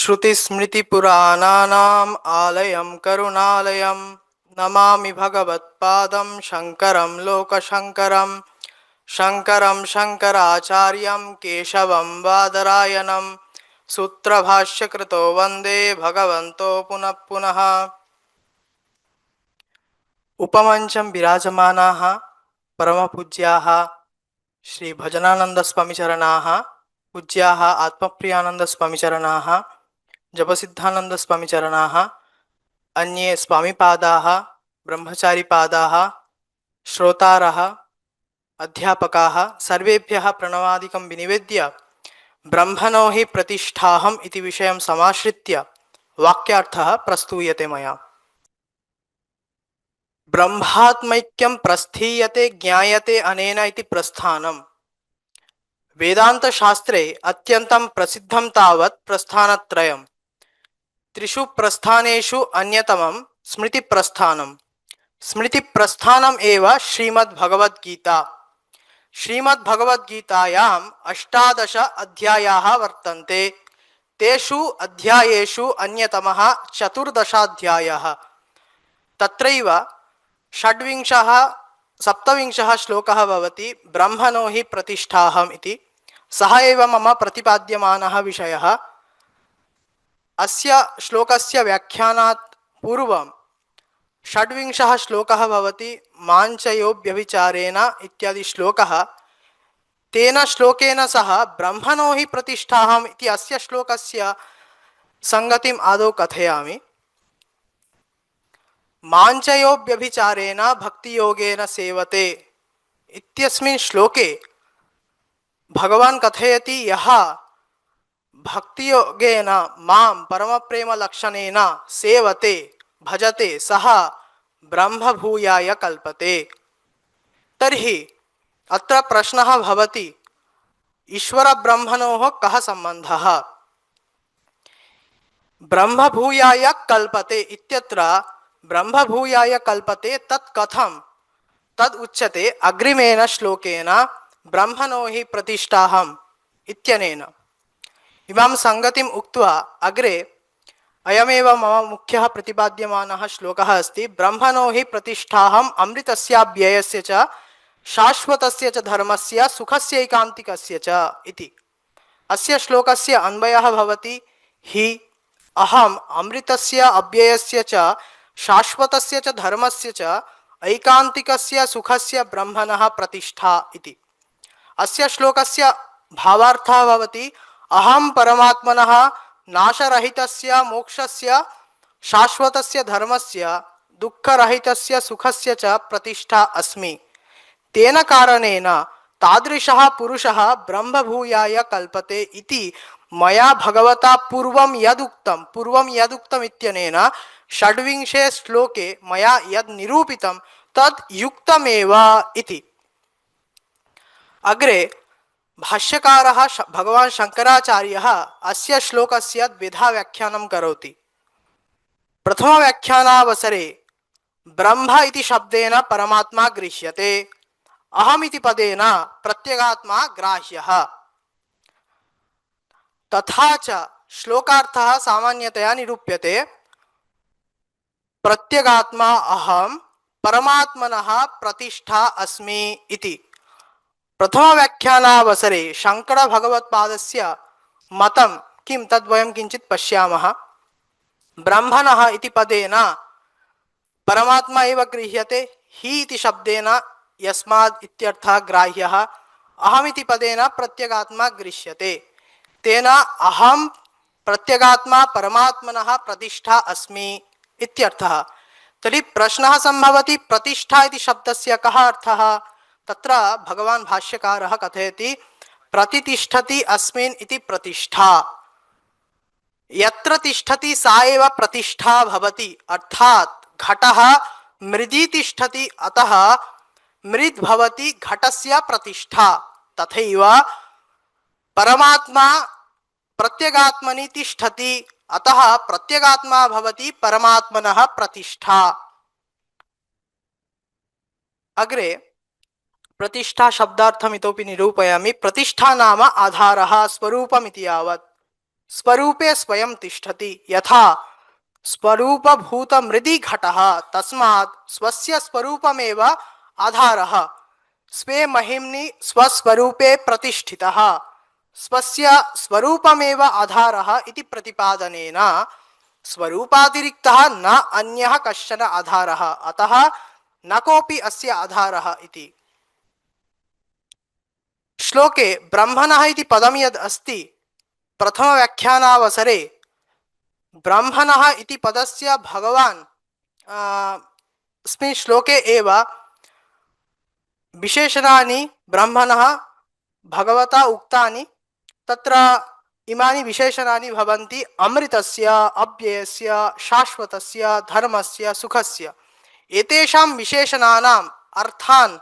श्रुतिस्मृतिपुराणानाम् आलयं करुणालयं नमामि भगवत्पादं शङ्करं लोकशङ्करं शङ्करं शङ्कराचार्यं केशवं बादरायणं सूत्रभाष्यकृतो वन्दे भगवन्तो पुनः पुनः। उपमञ्चं विराजमानाः परमपूज्याः श्री भजनानंद स्वामीचरणाः पूज्याः आत्मप्रियानंद स्वामीचरणाः जपसिद्धानंद स्वामीचरणाः अन्ये स्वामीपादाः ब्रह्मचारीपादाः श्रोतारः अध्यापकाः सर्वेभ्यः प्रणवादिकं विनिवेद्य ब्रह्मणो हि प्रतिष्ठाहम् इति विषयं समाश्रित्य वाक्यार्थः प्रस्तूयते मया। ब्रह्मात्मैक्यं प्रस्थीयते ज्ञायते अनेन इति प्रस्थानम्। वेदांत शास्त्रे अत्यंतं प्रसिद्धं तावत् प्रस्थानत्रयम्। त्रिषु प्रस्थानेषु अन्यतमं स्मृति प्रस्थानम्। स्मृति प्रस्थानम् एव श्रीमद्भगवद्गीता। श्रीमद्भगवद्गीतायाम् 18 अध्यायाः वर्तन्ते। तेषु अध्यायेषु अन्यतमः 14 तत्रैव 27 श्लोकः भवति ब्रह्मणो हि प्रतिष्ठाहम् इति। सः एव मम प्रतिपाद्यमानः विषयः। अस्य श्लोकस्य व्याख्यानात् पूर्वं 26 श्लोकः भवति माञ्चयोऽव्यभिचारेण इत्यादि श्लोकः। तेन श्लोकेन सह ब्रह्मणो हि प्रतिष्ठाहम् इति अस्य श्लोकस्य संगतिम् आदौ कथयामि। माञ्चयोऽव्यभिचारेण भक्तियोगेन सेवते इत्यस्मिन् श्लोके भगवान् कथयति यः भक्तियोगेन मां परमप्रेमलक्षणेन सेवते भजते सः ब्रह्मभूयाय कल्पते। तर्हि अत्र प्रश्नः भवति ईश्वरब्रह्मणोः कः सम्बन्धः? ब्रह्मभूयाय कल्पते इत्यत्र ब्रह्मभूयाय कल्पते तत् कथं? तद् उच्यते अग्रिमेन श्लोकेन ब्रह्मणो हि प्रतिष्ठाहम् इत्यनेन। इमां संगतिम् उक्त्वा अग्रे अयमेव मम मुख्यः प्रतिपाद्यमानः श्लोकः अस्ति। ब्रह्मणो हि प्रतिष्ठाहम् अमृतस्याव्ययस्य च शाश्वतस्य च धर्मस्य सुखस्यैकान्तिकस्य च इति। अस्य श्लोकस्य अन्वयः भवति हि अहम् अमृतस्य अव्ययस्य च शाश्वतस्य च धर्मस्य च ऐकान्तिकस्य सुखस्य ब्रह्मणः प्रतिष्ठा इति। अस्य श्लोकस्य भावार्थः भवति अहं परमात्मनः नाशरहितस्य मोक्षस्य शाश्वतस्य धर्मस्य दुःखरहितस्य सुखस्य च प्रतिष्ठा अस्मि। तेन कारणेन तादृशः पुरुषः ब्रह्मभूयाय कल्पते इति मया भगवता पूर्वं यदुक्तम् इत्यनेन 26 श्लोके मया यद् निरूपितं तद् युक्तमेव इति। अग्रे भाष्यकारः भगवान् शङ्कराचार्यः अस्य श्लोकस्य द्विधा व्याख्यानं करोति। प्रथमव्याख्यानावसरे ब्रह्म इति शब्देन परमात्मा गृह्यते, अहमिति पदेन प्रत्यगात्मा ग्राह्यः। तथा च श्लोकार्थः सामान्यतया निरूप्यते प्रत्यगात्मा अहं परमात्मनः प्रतिष्ठा अस्मि इति। प्रथमव्याख्यानावसरे शङ्करभगवत्पादस्य मतं किं तद्वयं किञ्चित् पश्यामः। ब्रह्मणः इति पदेन परमात्मा एव गृह्यते, हि इति शब्देन यस्माद् इत्यर्थः ग्राह्यः, अहमिति पदेन प्रत्यगात्मा गृह्यते। तेन अहं प्रत्यगात्मा परमात्मनः प्रतिष्ठा अस्मि इत्यर्थः। तर्हि प्रश्नः सम्भवति प्रतिष्ठा इति शब्दस्य कः अर्थः? तत्र भगवान् भाष्यकारः कथयति प्रतितिष्ठति अस्मिन् इति प्रतिष्ठा। यत्र तिष्ठति सा एव प्रतिष्ठा भवति। अर्थात् घटः मृदि तिष्ठति, अतः मृद् भवति घटस्य प्रतिष्ठा। तथैव परमात्मा प्रत्यगात्मनि तिष्ठति, अतः प्रत्यगात्मा भवति परमात्मनः प्रतिष्ठा। अग्रे प्रतिष्ठा शब्दार्थम इतोपि निरूपयामि। प्रतिष्ठा नाम आधारः स्वरूपम् इति यावत्। स्वरूपे स्वयं तिष्ठति। यथा स्वरूपभूत मृदि घटः तस्मात् स्वस्य स्वरूपमेव आधारः स्वे महिम्नि स्वस्वरूपे प्रतिष्ठितः स्वस्य स्वरूपमेव आधारः इति प्रतिपादनेन स्वरूपातिरिक्तः न अन्यः कश्चन आधारः अतः न कोऽपि अस्य आधारः इति। श्लोके ब्रह्मणः इति पदं यद् अस्ति प्रथमव्याख्यानावसरे ब्रह्मणः इति पदस्य भगवान् अस्मिन् श्लोके एव विशेषणानि ब्रह्मणः भगवता उक्तानि। तत्र इमानि विशेषणानि भवन्ति अमृतस्य, अव्ययस्य, शाश्वतस्य, धर्मस्य, सुखस्य। एतेषां विशेषणानाम् अर्थान्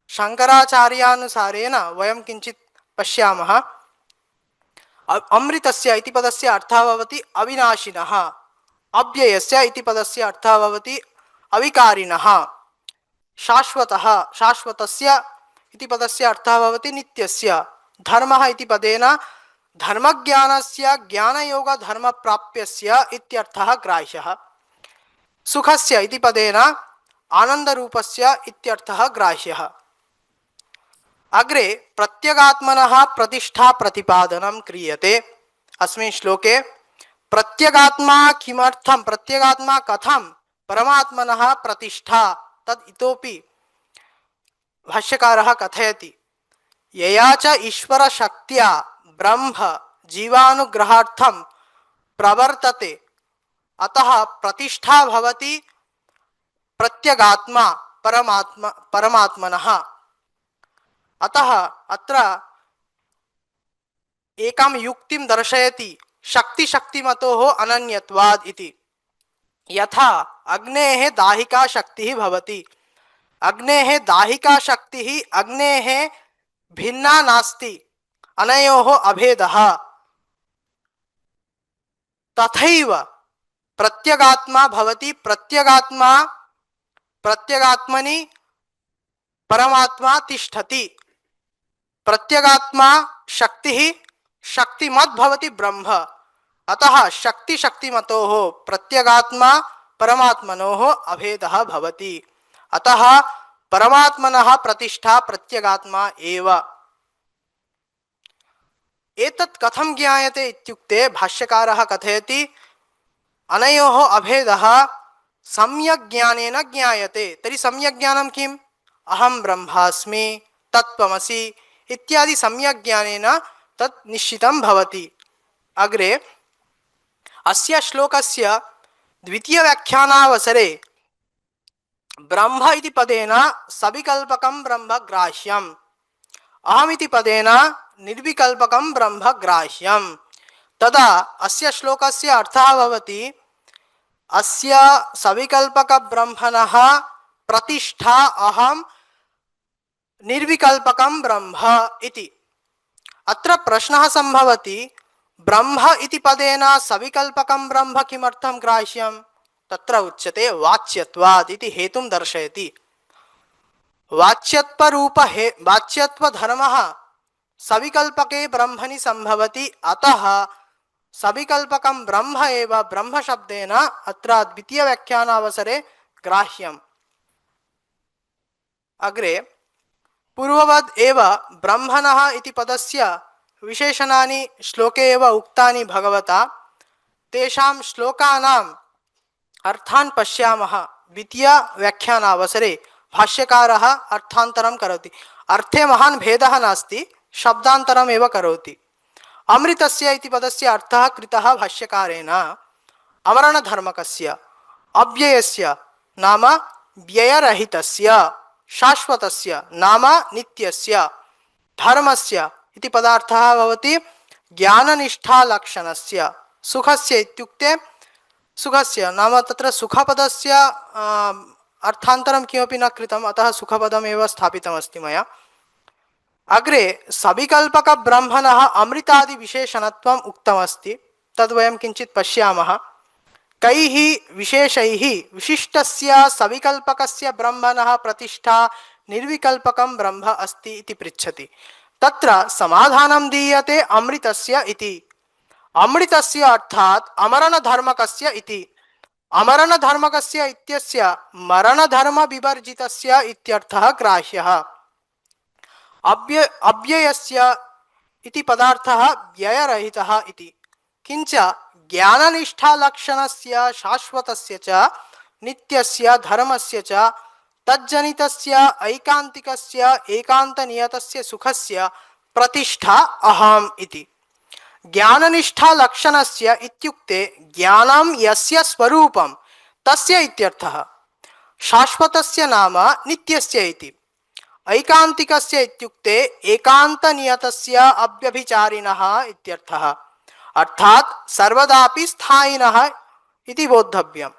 शंकराचार्यानुसारेण वयं किञ्चित् पश्यामः। अमृतस्य इति पदस्य अर्थः भवति अविनाशिनः, अव्ययस्य इति पदस्य अर्थः भवति अविकारिणः, शाश्वतः शाश्वतस्य इति पदस्य अर्थः भवति नित्यस्य, धर्मः इति पदेन धर्मज्ञानस्य ज्ञानयोगधर्मप्राप्यस्य इत्यर्थः ग्राह्यः, सुखस्य इति पदेन आनन्दरूपस्य इत्यर्थः ग्राह्यः। अग्रे प्रत्यगात्मनः प्रतिष्ठा प्रतिपादनं क्रियते। अस्मिन् श्लोके प्रत्यगात्मा किमर्थं, प्रत्यगात्मा कथं परमात्मनः प्रतिष्ठा तद् इतोपि भाष्यकारः कथयति। यया च ईश्वरशक्त्या ब्रह्म जीवानुग्रहार्थं प्रवर्तते अतः प्रतिष्ठा भवति प्रत्यगात्मा परमात्मनः। अतः अत्र एकां युक्तिं दर्शयति शक्तिमतोः अनन्यत्वात् इति। यथा अग्नेः दाहिका शक्तिः भवति, अग्नेः दाहिका शक्तिः अग्नेः भिन्ना नास्ति, अनयोः अभेदः। तथैव प्रत्यगात्मा भवति, प्रत्यगात्मनि परमात्मा तिष्ठति। प्रत्यगात्मा शक्तिः शक्तिमत् भवति ब्रह्म। अतः शक्तिमतोः प्रत्यगात्मा परमात्मनोः अभेदः भवति। अतः परमात्मनः प्रतिष्ठा प्रत्यगात्मा एव। एतत् कथं ज्ञायते इत्युक्ते भाष्यकारः कथयति अनयोः अभेदः सम्यक् ज्ञानेन ज्ञायते। तर्हि सम्यक् ज्ञानं किम्? अहं ब्रह्मास्मि, तत्त्वमसि इत्यादि सम्यक् ज्ञानेन तत् निश्चितं भवति। अग्रे अस्य श्लोकस्य द्वितीयव्याख्यानावसरे ब्रह्म इति पदेन सविकल्पकं ब्रह्म ग्राह्यम्, अहमिति पदेन निर्विकल्पकं ब्रह्म ग्राह्यम्। तदा अस्य श्लोकस्य अर्थः भवति अस्य सविकल्पक ब्रह्मणः प्रतिष्ठा अहं निर्विकल्पकं ब्रह्म इति। अत्र प्रश्नः सम्भवति ब्रह्म इति पदेन सविकल्पकं ब्रह्म किमर्थं ग्राह्यं? तत्र उच्यते वाच्यत्वात् इति हेतुं दर्शयति। वाच्यत्वधर्मः सविकल्पके ब्रह्मणि सम्भवति, अतः सविकल्पकं ब्रह्म एव ब्रह्म शब्देन अत्र द्वितीयव्याख्यानावसरे ग्राह्यम्। अग्रे पूर्ववद् एव ब्रह्मणः इति पदस्य विशेषणानि श्लोके एव उक्तानि भगवता। तेषां श्लोकानाम् अर्थान् पश्यामः। द्वितीयव्याख्यानावसरे भाष्यकारः अर्थान्तरं करोति। अर्थे महान् भेदः नास्ति, शब्दान्तरम् एव करोति। अमृतस्य इति पदस्य अर्थः कृतः भाष्यकारेण अमरणधर्मकस्य, अव्ययस्य नाम व्ययरहितस्य, शाश्वतस्य नाम नित्यस्य, धर्मस्य इति पदार्थः भवति ज्ञाननिष्ठालक्षणस्य, सुखस्य इत्युक्ते सुखस्य नाम तत्र सुखपदस्य अर्थान्तरं किमपि न कृतम्, अतः सुखपदमेव स्थापितमस्ति मया। अग्रे सविकल्पक ब्रह्मणः अमृतादि विशेषणत्वम् उक्तमस्ति, तद्वयं किञ्चित् पश्यामः। कैः विशेषैः विशिष्टस्य सविकल्पकस्य ब्रह्मणः प्रतिष्ठा निर्विकल्पकं ब्रह्म अस्ति इति पृच्छति। तत्र समाधानं दीयते अमृतस्य इति। अमृतस्य अर्थात अमरण धर्मकस्य इति। अमरण धर्मकस्य इत्यस्य मरण धर्म विवर्जितस्य इत्यर्थः ग्राह्यः। अव्ययस्य इति पदार्थः व्ययरहितः इति। किंच ज्ञाननिष्ठा लक्षणस्य शाश्वतस्य च नित्यस्य धर्मस्य च तज्जनितस्य ऐकान्तिकस्य एकान्तनियतस्य सुखस्य प्रतिष्ठा अहम् इति। ज्ञाननिष्ठा लक्षणस्य इत्युक्ते ज्ञानं यस्य स्वरूपं तस्य इत्यर्थः। शाश्वतस्य नाम नित्यस्य इति। ऐकान्तिकस्य इत्युक्ते एकान्तनियतस्य अव्यभिचारिणः इत्यर्थः, अर्थात सर्वदापि स्थायिनः इति बोद्धव्यम्।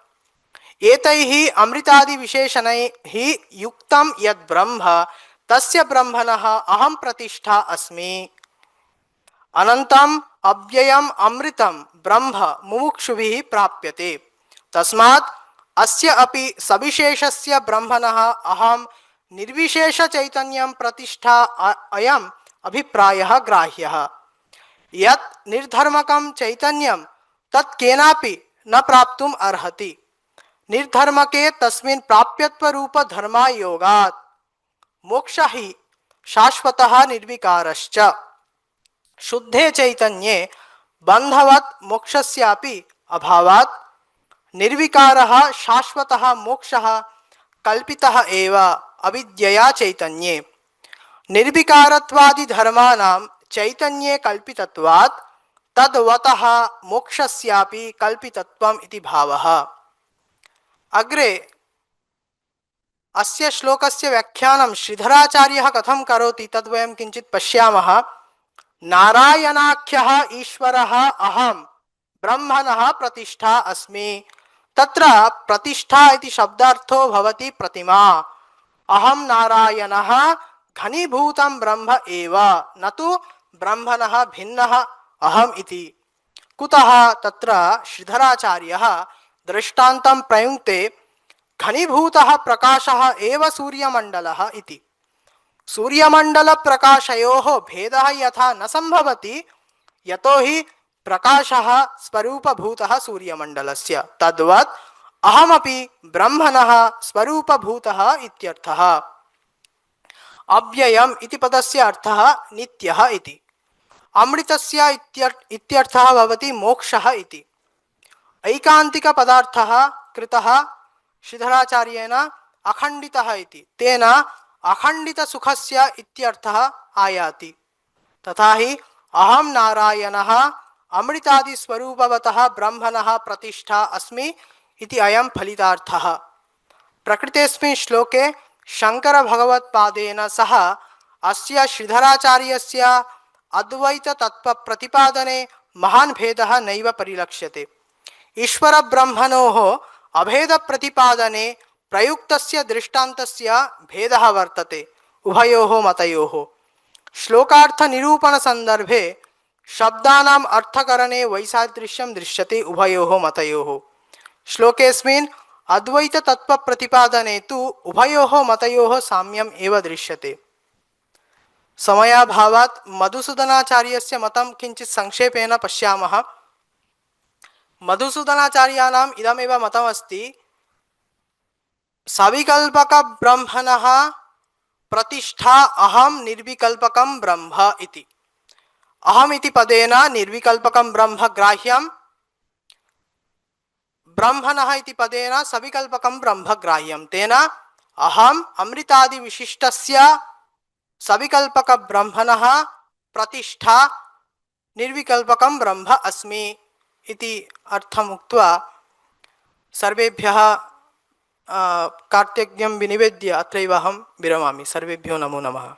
एतैः अमृतादि विशेषणैः युक्तं यद् ब्रह्म तस्य ब्रह्मणः अहं प्रतिष्ठा अस्मि। अनन्तम् अव्ययम् अमृतं ब्रह्म मुमुक्षुभिः प्राप्यते। तस्मात् अस्य अपि सविशेषस्य ब्रह्मणः अहं निर्विशेष चैतन्यं प्रतिष्ठा अयम् अभिप्रायः ग्राह्यः। यत् निर्धर्मकं चैतन्यं तत् केनापि न प्राप्तुम् अर्हति। निर्धर्मके तस्मिन् प्राप्यत्व रूप धर्मायोगात्। मोक्ष ही शाश्वतः निर्विकारश्च। शुद्धे चैतन्ये बन्धवत् मोक्षस्यापि अभावात् निर्विकारः शाश्वतः मोक्षः कल्पितः एव अविद्यया चैतन्ये। निर्विकारत्वादि धर्माणां चैतन्ये कल्पितत्वात् तद्वतः मोक्षस्यापि कल्पितत्वम् इति भावः। अग्रे अस्य श्लोकस्य व्याख्यानं श्रीधराचार्यः कथं करोति तद् वयं किञ्चित् पश्यामः। नारायणाख्यः ईश्वरः अहं ब्रह्मणः प्रतिष्ठा अस्मि। तत्र प्रतिष्ठा इति शब्दार्थो भवति प्रतिमा। अहं नारायणः घनीभूतं ब्रह्म एव, न तु ब्रह्मणः भिन्नः अहम् इति। कुतः तत्र श्रीधराचार्यः दृष्टान्तं प्रयुङ्क्ते घनीभूतः प्रकाशः एव सूर्यमण्डलः इति। सूर्यमण्डलप्रकाशयोः भेदः यथा न सम्भवति, यतो हि प्रकाशः स्वरूपभूतः सूर्यमण्डलस्य, तद्वत् अहमपि ब्रह्मणः स्वरूपभूतः इत्यर्थः। अव्ययम् इति पदस्य अर्थः नित्यः इति। अमृतस्य इत्यर्थः भवति मोक्षः इति। ऐकान्तिक पदार्थः कृतः श्रीधराचार्येण अखण्डितः इति। तेन अखण्डित सुखस्य इत्यर्थः आयाति। तथा हि अहं नारायणः अमृतादि स्वरूपवतः ब्रह्मणः प्रतिष्ठा अस्मि इति अयं फलितार्थः। प्रकृतेऽस्मिन् श्लोके शंकर भगवत्पादेन सह अस्य श्रीधराचार्यस्य अद्वैत तत्व प्रतिपादने महान् भेदः नैव परिलक्ष्यते। ईश्वर ब्रह्मणोः अभेद प्रतिपादने प्रयुक्तस्य दृष्टान्तस्य भेदः वर्तते उभयोः मतयोः। श्लोकार्थ निरूपण संदर्भे शब्दानाम् अर्थकरणे वैसादृश्यं दृश्यते उभयोः मतयोः। श्लोकेऽस्मिन् अद्वैत तत्व प्रतिपादने तु उभयोः मतयोः साम्यम् एव दृश्यते। समयाभावात् मधुसूदनाचार्यस्य मतं किञ्चित् संक्षेपेण पश्यामः। मधुसूदनाचार्याणाम् इदमेव मतमस्ति, सविकल्पक ब्रह्मणः प्रतिष्ठा अहं निर्विकल्पकं ब्रह्म इति। अहम् इति पदेन निर्विकल्पकं ब्रह्म ग्राह्यं, ब्रह्मणः इति पदेन सविकल्पकं ब्रह्म ग्राह्यं। तेन अहम् अमृतादि विशिष्टस्य सविकल्पक ब्रह्मणः प्रतिष्ठा निर्विकल्पकं ब्रह्म अस्मि इति अर्थम् उक्त्वा सर्वेभ्यः कार्तज्ञं विनिवेद्य अत्रैव अहं विरमामि। सर्वेभ्यो नमो नमः।